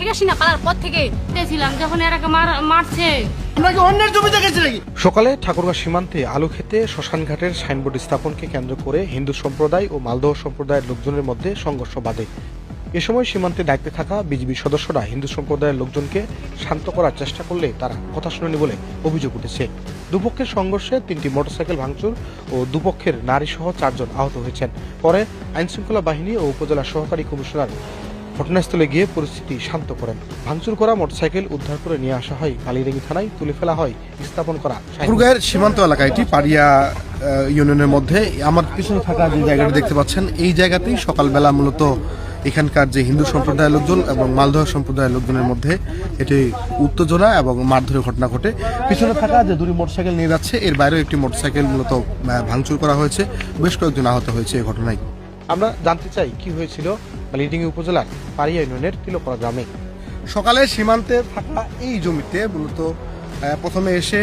শেখ হাসিনা পালার পর থেকে ছিলাম যখন এরাকে মারছে। সকালে ঠাকুরগাঁ সীমান্তে আলু খেতে শ্মশানঘাটের সাইনবোর্ড স্থাপনকে কেন্দ্র করে হিন্দু সম্প্রদায় ও মালদহ সম্প্রদায়ের লোকজনের মধ্যে সংঘর্ষ বাধে। এ সময় সীমান্তে দায়িত্বে থাকা বিজিবি সদস্যরা হিন্দু সম্প্রদায়ের লোকজনকে শান্ত করার চেষ্টা করলে তারা কথা শোনেনি বলে অভিযোগ উঠেছে। দুপক্ষের সংঘর্ষে 3টি মোটরসাইকেল ভাঙচুর ও দুপক্ষের নারীসহ 4 জন আহত হয়েছেন। পরে আইনশৃঙ্খলা বাহিনী ও উপজেলা সহকারী কমিশনার ঘটনাস্থলে গিয়ে পরিস্থিতি শান্ত করেন। ভাঙচুর করা মোটরসাইকেল উদ্ধার করে নিয়ে আসা হয় কালিরেঙ্গি থানায়, তুলে ফেলা হয় স্থাপন করা ঠাকুরগাঁয়ের সীমান্ত এলাকা, এটি পাড়িয়া ইউনিয়নের মধ্যে। আমার পিছনে থাকা যে জায়গাটা দেখতে পাচ্ছেন, এই জায়গাতেই সকালবেলা মূলত এখানকার যে হিন্দু সম্প্রদায়ের লোকজন এবং মালদহ সম্প্রদায়ের লোকজনের মধ্যে এটি উত্তেজনা এবং মারধরের ঘটনা ঘটে। পিছনে থাকা যে দুটি মোটরসাইকেল নিয়ে যাচ্ছে, এর বাইরেও একটি মোটরসাইকেল মূলত ভাঙচুর করা হয়েছে, বেশ কয়েকজন আহত হয়েছে এই ঘটনায়। আমরা জানতে চাই কি হয়েছিল কালিরেঙ্গি উপজেলার পাড়িয়া ইউনিয়নের তিলকড়া গ্রামে। সকালে সীমান্তে থাকা এই জমিতে মূলত প্রথমে এসে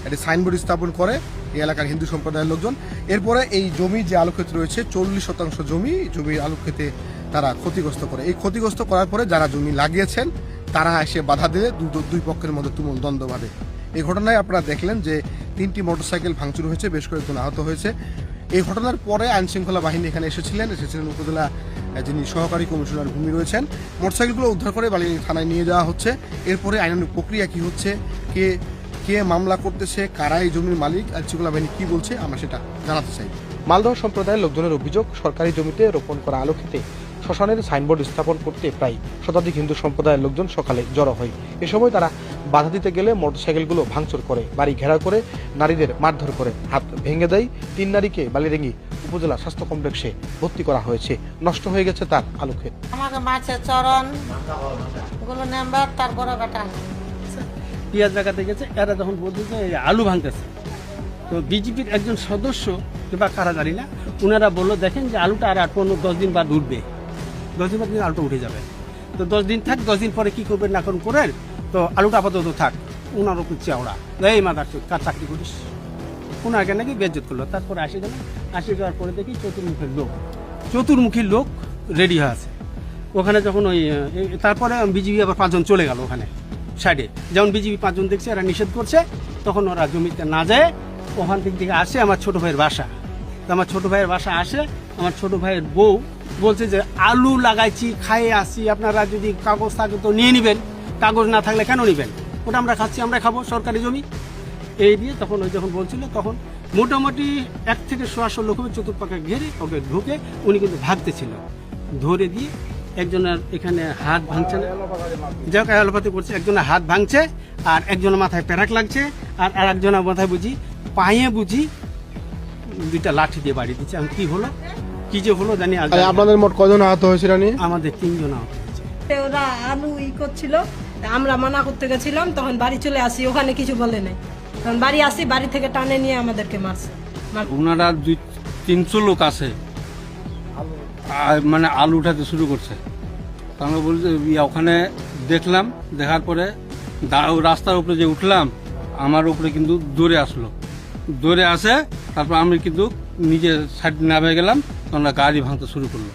একটি সাইনবোর্ড স্থাপন করে এই এলাকার হিন্দু সম্প্রদায়ের লোকজন। এরপরে এই জমি যে আলু ক্ষেত রয়েছে, 40% জমির আলু ক্ষেতে তারা ক্ষতিগ্রস্ত করে। এই ক্ষতিগ্রস্ত করার পরে যারা জমি লাগিয়েছেন তারা এসে বাধা দিলে দুই পক্ষের মধ্যে তুমুল দ্বন্দ্ব বাধে। এই ঘটনায় আপনারা দেখলেন যে 3টি মোটরসাইকেল ভাঙচুর হয়েছে, বেশ কয়েকজন আহত হয়েছে। এই ঘটনার পরে আইনশৃঙ্খলা বাহিনী এখানে এসেছিলেন উপজেলা যিনি সহকারী কমিশনার ভূমি রয়েছেন। মোটরসাইকেলগুলো উদ্ধার করে বালি থানায় নিয়ে যাওয়া হচ্ছে। এরপরে আইনানুগ প্রক্রিয়া কি হচ্ছে, কে মামলা করতেছে, কারা এই জমির মালিক, আইনশৃঙ্খলা বাহিনী কি বলছে, আমরা সেটা জানাতে চাই। মালদহ সম্প্রদায়ের লোকজনের অভিযোগ, সরকারি জমিতে রোপণ করা আলু খেতে শ্মশানের সাইনবোর্ড স্থাপন করতে প্রায় শতাধিক হিন্দু সম্প্রদায়ের লোকজন সকালে জড়ো হয়। এ সময় তারা বাধা দিতে গেলে মোটরসাইকেলগুলো ভাঙচুর করে, বাড়ি ঘেরাও করে নারীদের মারধর করে, হাত ভেঙে দেয়। 3 নারীকে বালিরেঙ্গি উপজেলা স্বাস্থ্য কমপ্লেক্সে ভর্তি করা হয়েছে। নষ্ট হয়ে গেছে তার আলু ক্ষেত। আমাকে মাছের চরণ গুলো নাম্বার, তার বড় বেটা পেঁয়াজ লাগাতে গেছে, এরা যখন বলছে যে আলু ভাঙতেছে, তো বিজেপির একজন সদস্য বা কারা জানি না, ওনারা বললো দেখেন যে আলুটা আর 10 দিন বাদ উঠবে, 10 দিন বাদ আলুটা উঠে যাবে, তো 10 দিন থাক, 10 দিন পরে কি করবেন না করুন করেন, তো আলুটা আপাতত থাক। ওনার উপর চাওড়া এই মাদার কার চাকরি করিস, ওনাকে নাকি বেজ্জত করলো। তারপরে আসে যাওয়ার পরে দেখি চতুর্মুখী লোক রেডি হয়ে আছে ওখানে। যখন ওই তারপরে বিজেপি আবার 5 জন চলে গেল ওখানে সাইডে, যেমন বিজেপি 5 জন দেখছে এরা নিষেধ করছে, তখন ওরা জমিতে না যায় ওখান থেকে আসে আমার ছোট ভাইয়ের বাসা। তো আমার ছোট ভাইয়ের বাসা আসে, আমার ছোট ভাইয়ের বউ বলছে যে আলু লাগাইছি, খাইয়ে আসছি, আপনারা যদি কাগজ থাকে তো নিয়ে নেবেন, কাগজ না থাকলে কেন নেবেন, ওটা আমরা খাচ্ছি, আমরা খাবো, সরকারি জমি। এই দিয়ে তখন ওই যখন বলছিল, তখন মোটামুটি 1 থেকে 100 লোক চতুর্পাকে ঘিরে ওকে ঢুকে উনি কিন্তু ভাগতেছিল, ধরে দিয়ে একজনের এখানে হাত ভাঙছে না, যাই হোক অ্যালোপ্যাথি করছে, একজনের হাত ভাঙছে, আর একজনের মাথায় প্যারাক লাগছে, আর একজনের মাথায় বুঝি পায়ে বুঝি 2টা লাঠি দিয়ে বাড়ি দিচ্ছে। আমি কি হলো, কি যে হলো জানি। আপনাদের মোট কজন আহত হয়েছিল? আমাদের 3 জন আহত হয়েছে। ওরা আলু করছিল, আমরা মানা করতে গেছিলাম, তখন বাড়ি চলে আসি, ওখানে কিছু বলে নাই, তখন বাড়ি আসি, বাড়ি থেকে টানে নিয়ে আমাদেরকে মারছে। ওনারা 200-300 লোক আছে, মানে আলু উঠাতে শুরু করছে। আমরা বলছি ওখানে দেখলাম, দেখার পরে রাস্তার উপরে যে উঠলাম, আমার উপরে কিন্তু দৌড়ে আসে, তারপর আমি কিন্তু নিজে সাইড নামে গেলাম, আমরা গাড়ি ভাঙতে শুরু করলো।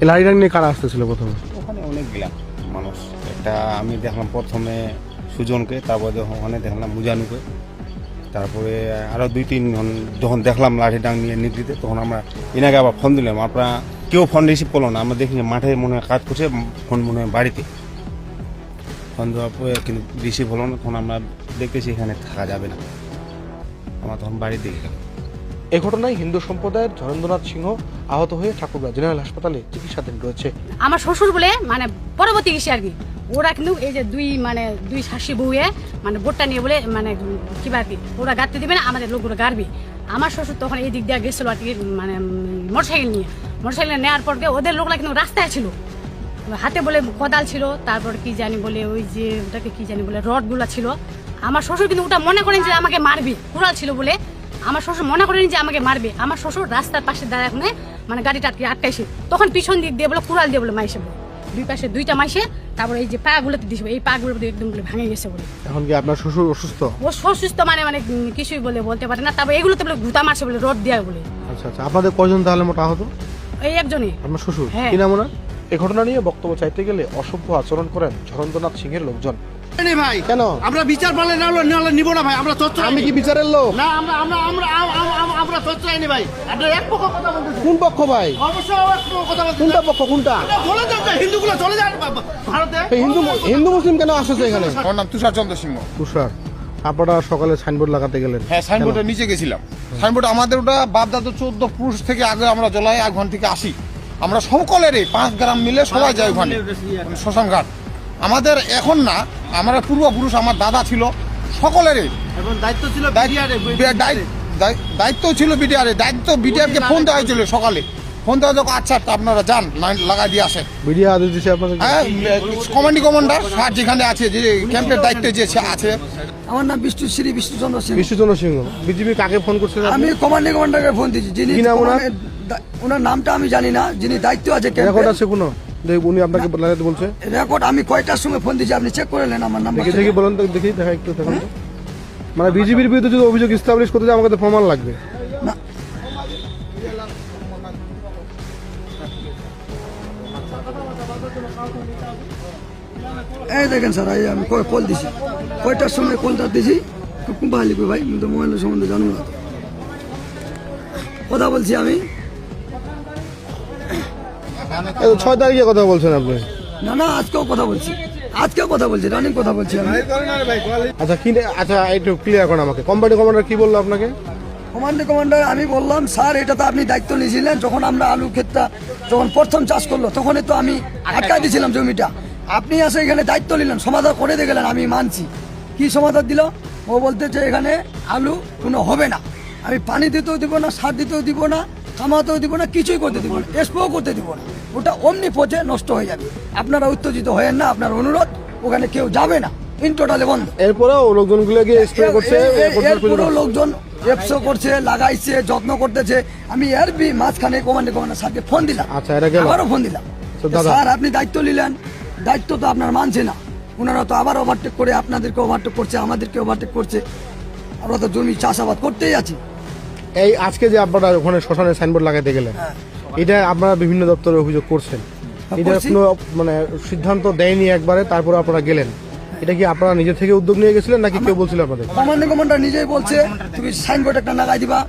লাইন নিয়ে কারা আসতেছিল প্রথমে? ওখানে অনেকগুলা মানুষ, একটা আমি দেখলাম প্রথমে সুজনকে, তারপরে ওখানে দেখলাম মুজানুকে, তারপরে আরো 2-3 জন যখন দেখলাম লাঠি ডাং নিয়ে নিতে, তখন আমরা এনাকে আবার ফোন দিলাম, আপনারা কেউ ফোন রিসিভ করলো না। আমরা দেখি মাঠে মনে হয় কাজ করছে, ফোন মনে হয় বাড়িতে, ফোন দেওয়ার পরে কিন্তু রিসিভ হলো না। তখন আমরা দেখতেছি এখানে থাকা যাবে না, আমরা তখন বাড়িতে গেলাম। এ ঘটনায় হিন্দু সম্প্রদায়ের ধরেন্দ্রনাথ সিংহ আহত হয়ে ঠাকুরগাঁ জেনারেল হাসপাতালে চিকিৎসাধীন রয়েছে। আমার শ্বশুর বলে মানে পরবর্তী এসে আর কি, ওরা কিন্তু এই যে দুই শাশি বউয়ে মানে বোটটা নিয়ে বলে মানে কিবা আর কি, ওরা গাড়তে দিবে না, আমাদের লোকগুলো গাড়বি। আমার শ্বশুর তখন এই দিক দিয়ে গেছিল আর কি, মানে মোটরসাইকেল নেওয়ার পর ওদের লোকরা কিন্তু রাস্তায় ছিল, হাতে বলে কোদাল ছিল, তারপর কি জানি বলে ওই যে ওটাকে কি জানি বলে রডগুলা ছিল। আমার শ্বশুর কিন্তু ওটা মনে করেন যে আমাকে মারবি, কুড়াল ছিল বলে আমার শ্বশুর মনে করেন যে আমাকে মারবে। আমার শ্বশুর রাস্তার পাশে দাঁড়ায় মানে গাড়িটা আটকাইছে, তখন পিছন দিক দিয়ে বলে কুড়াল দিয়ে বলে মাইসে, 2 পাশে 2টা মাইসে, তারপরে এই যে পা গুলোতে দিছে, এই পা গুলো একদম ভেঙে গেছে বলে। এখন কি আপনার শ্বশুর অসুস্থ? ও অসুস্থ মানে কিছুই বলতে পারে না, তারপর এগুলোতে বলে ঘুতা মারছে বলে, রড দেওয়া বলে। আচ্ছা, আপনাদের কয়জন তাহলে মোট আহত? এই একজনই। আপনার শ্বশুর হ্যাঁ। কি নাম ওনার? এ ঘটনা নিয়ে বক্তব্য চাইতে গেলে অসভ্য আচরণ করেন ঝরন্দ্রনাথ সিংহের লোকজন। ভাই কেন? আমরা বিচার পালে না নিব না ভাই, আমরা আমি কি বিচারের লোক? না, আমরা চচ্চড়াইনি ভাই। আপনার এক পক্ষ কথা বলতেছেন। কোন পক্ষ ভাই? অবশ্যই এক পক্ষ কথা বলতেছেন। কোনটা পক্ষ কোনটা? বলে যান না, হিন্দুগুলো চলে যান ভারতে। হিন্দু মুসলিম কেন আসছে এখানে? আমার নাম তুষার চন্দ্র সিংহ। তুষার, আপনারা সকালে সাইনবোর্ড লাগাতে গেলেন? হ্যাঁ, সাইনবোর্ডের নিচে গেছিলাম। সাইনবোর্ড আমাদের ওটা বাপদাদা 14 পুরুষ থেকে আগে আমরা জলাই ওখান থেকে আসি। আমরা সকলেরই 5 গ্রাম মিলে সবাই যাই ওখানে শ্মশান ঘাট। আমাদের এখন না, আমরা পূর্বপুরুষ, আমার দাদা ছিল, সকলেরই এবং দায়িত্ব ছিল দায়িত্ব ছিল বিডিআর। দায়িত্ব বিডিআরকে ফোন দেওয়া হয়েছিল সকালে। ফোন দেওয়া যখন আচ্ছা আপনারা যান, লাইন লাগাই দিয়ে আসেন। বিডিআর আদেশ দিয়েছে আপনাদের? হ্যাঁ, কমান্ডার স্যার যেখানে আছে, যে ক্যাম্পের দায়িত্বে যে আছে। আমার নাম বিষ্ণুচন্দ্র সিং। বিষ্ণুচন্দ্র সিংহ। বিজেপি কাকে ফোন করছে? আমি কমান্ডারকে ফোন দিয়েছি। যিনি কি নাম ওনার? ওনার নামটা আমি জানি না, যিনি দায়িত্ব আছে। রেকর্ড আছে কোনো? উনি আপনাকে লাগাতে বলছে? রেকর্ড আমি কয়টার সময় ফোন দিয়েছি, আপনি চেক করে নেন আমার নাম। দেখি বলেন তো, দেখি দেখা একটু দেখুন তো। মানে বিজেপির বিরুদ্ধে যদি অভিযোগ এস্টাবলিশ করতে যায় আমাকে তো প্রমাণ লাগবে। না, এই দেখেন স্যার, এই আমি কল দিছি, কয়টার সময় কলটা দিছি। খুব ভালো লিখবে ভাই, কিন্তু মোবাইলের সম্বন্ধে জানবো না। কথা বলছি আমি। 6 তারিখে কথা বলছেন আপনি? না, আজকেও কথা বলছি, রানিং কথা বলছি আমি। আচ্ছা কি, আচ্ছা একটু ক্লিয়ার করেন আমাকে। কোম্পানি কমান্ডার কি বললো আপনাকে? কমান্ডার আমি বললাম, স্যার এটা তো আপনি দায়িত্ব নিয়েছিলেন, যখন আমরা আলু ক্ষেতটা যখন প্রথম চাষ করলো তখনই তো আমি আটকাই দিয়েছিলাম জমিটা। আপনি আসে এখানে দায়িত্ব নিলেন, সমাধান করে দিয়ে গেলেন, আমি মানছি। কি সমাধান দিল? ও বলতেছে এখানে আলু কোনো হবে না। আমি পানি দিতেও দিব না, সার দিতেও দিব না, কামাতেও দিব না, কিছুই করতে দিব না, স্প্রেও করতে দিব না। ওটা অমনি পচে নষ্ট হয়ে যাবে। আপনারা উত্তেজিত হয়েন না, আপনার অনুরোধ, ওখানে কেউ যাবে না, ইন টোটালে বন্ধ। এরপরেও লোকজনগুলো গিয়ে স্প্রে করছে, এরপরও লোকজন এফসো করছে, লাগাইছে, যত্ন করতেছে। আমি এর মাঝখানে কমান্ডার স্যারকে ফোন দিলাম। আচ্ছা, এটা গেল? আবারও ফোন দিলাম, স্যার আপনি দায়িত্ব নিলেন, দায়িত্ব তো আপনার মানছে না। ওনারা তো আবার ওভারটেক করে আপনাদেরকে ওভারটেক করছে, আমাদেরকে ওভারটেক করছে। আমরা তো জমি চাষাবাদ করতেই আছি। এই আজকে যে আপনারা ওখানে শ্মশানে সাইনবোর্ড লাগাতে গেলেন, এটা আপনারা বিভিন্ন দপ্তরে অভিযোগ করছেন, এটা কোনো মানে সিদ্ধান্ত দেয়নি একবারে, তারপরে আপনারা গেলেন। এটা কি আপনারা নিজে থেকে উদ্যোগ নিয়ে গেছিলেন নাকি কেউ বলছিল আপনাদের? কমান্ডার নিজেই বলছে তুমি সাইনবোর্ড একটা লাগাই দিবা।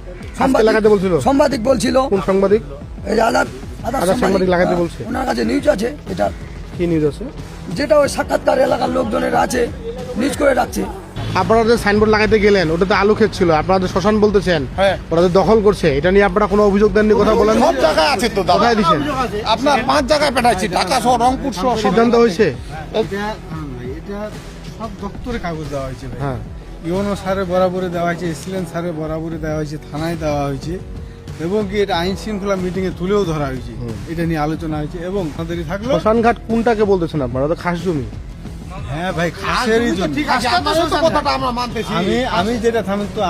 আজকে লাগাতে বলছিল? সাংবাদিক বলছিল। কোন সাংবাদিক? এই আদার সাংবাদিক লাগাতে বলছে? ওনার কাছে নিউজ আছে। এটা কি নিউজ আছে? যেটা ওই সাক্ষাৎকার এলাকার লোকজনের আছে, নিউজ করে রাখছে। আপনারা যে সাইনবোর্ড লাগাতে গেলেন ওটা তো আলু ক্ষেত ছিল, আপনারা শ্মশান বলতেছেন, হ্যাঁ। ওরা তো দখল করছে, এটা নিয়ে আপনারা কোনো অভিযোগ দেননি, কথা বলেন? সব জায়গায় আছে তো দাদা। কোথায় দিচ্ছেন? আপনার 5 জায়গায় পাঠাইছি, ঢাকা সহ, রংপুর সহ। সিদ্ধান্ত হয়েছে? এটা সব দপ্তরে কাগজ দেওয়া হয়েছে ভাই। হ্যাঁ, ইউনো স্যারে বরাবরে দেওয়া হয়েছে, এসিলেন্ট স্যারে বরাবরে দেওয়া হয়েছে, থানায় দেওয়া হয়েছে, এবং কি এটা আইন শৃঙ্খলা মিটিং এ তুলেও ধরা হয়েছে। এটা নিয়ে আলোচনা হয়েছে এবং আমাদেরই থাকলো। শ্মশান ঘাট কোনটাকে বলতেছেন আপনারা? তো খাস জমি। হ্যাঁ ভাই, খাসেরই জন্য। ঠিক আছে, আপনাদের তো কথাটা আমরা মানতেছি।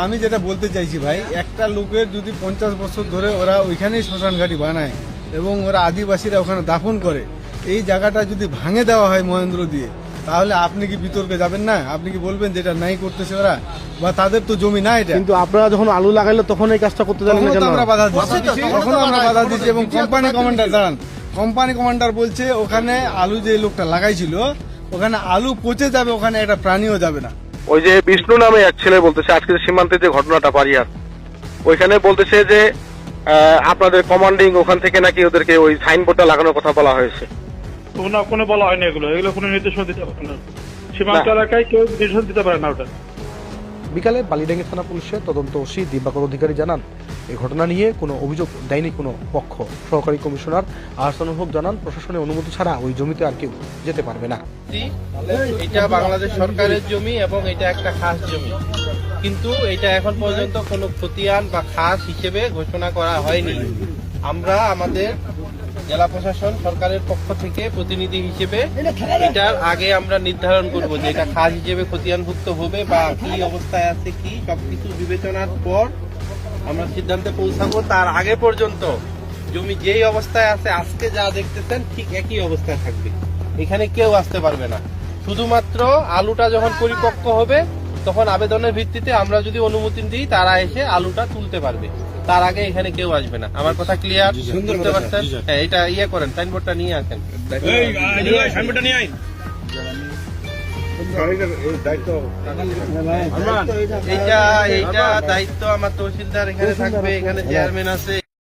আমি যেটা বলতে চাইছি ভাই, একটা লোকের যদি 50 বছর ধরে ওরা ওইখানেই শ্মশান ঘাটি বানায় এবং ওরা আদিবাসীরা ওখানে দাফন করে, এই জায়গাটা যদি ভাঙে দেওয়া হয় মহেন্দ্র দিয়ে, তাহলে আপনি কি বিতর্কে যাবেন না? আপনি কি বলবেন যেটা নাই করতেছে ওরা, বা তাদের তো জমি না এটা? কিন্তু আপনারা যখন আলু লাগাইলো তখন এই কাজটা করতে জানেন না কেন? আমরা বাধা দিচ্ছি এবং কোম্পানি কমান্ডার বলছে ওখানে আলু যে লোকটা লাগাইছিল ওখানে আলু পচে যাবে, ওখানে একটা প্রাণীও যাবে না। ওই যে বিষ্ণু নামে এক ছেলে বলতেছে আজকে সীমান্তে যে ঘটনাটা পারিয়ার, ওইখানে বলতেছে যে আপনাদের কমান্ডিং ওখান থেকে নাকি ওদেরকে ওই সাইনবোর্ডটা লাগানোর কথা বলা হয়েছে। কোনো বলা হয়নি, এগুলো কোনো নির্দেশনা দিতে পারে না। সীমান্ত এলাকায় কেউ নির্দেশনা দিতে পারে না ওটা। বিকালে বালিডাঙ্গি থানা পুলিশের তদন্ত ওসি দিবাকর অধিকারী জানান, এই ঘটনা নিয়ে কোনো অভিযোগ দেয়নি কোনো পক্ষ। সহকারী কমিশনার আহসানুল হক জানান, প্রশাসনের অনুমতি ছাড়া ওই জমিতে আর কেউ যেতে পারবে না। এটা বাংলাদেশ সরকারের জমি এবং এটা একটা খাস জমি, কিন্তু এটা এখন পর্যন্ত কোনো খতিয়ান বা খাস হিসেবে ঘোষণা করা হয়নি। আমরা আমাদের জেলা প্রশাসন সরকারের পক্ষ থেকে প্রতিনিধি হিসেবে এটার আগে আমরা নির্ধারণ করব যে এটা খাস হিসেবে খতিয়ানভুক্ত হবে বা কি অবস্থায় আছে, কি সবকিছু বিবেচনার পর আমরা সিদ্ধান্তে পৌঁছাবো। তার আগে পর্যন্ত জমি যেই অবস্থায় আছে আজকে যা দেখতেছেন ঠিক একই অবস্থায় থাকবে, এখানে কেউ আসতে পারবে না। শুধুমাত্র আলুটা যখন পরিপক্ক হবে তখন আবেদনের ভিত্তিতে আমরা যদি অনুমতি দিই তারা এসে আলুটা তুলতে পারবে, তার আগে এখানে কেউ আসবে না। আমার কথা ক্লিয়ার? বুঝতে পারছেন? হ্যাঁ, এটা ইয়ে করেন, সাইনবোর্ডটা নিয়ে আসেন। এইটা দায়িত্ব আমার তহসিলদার এখানে থাকবে, এখানে চেয়ারম্যান আছে।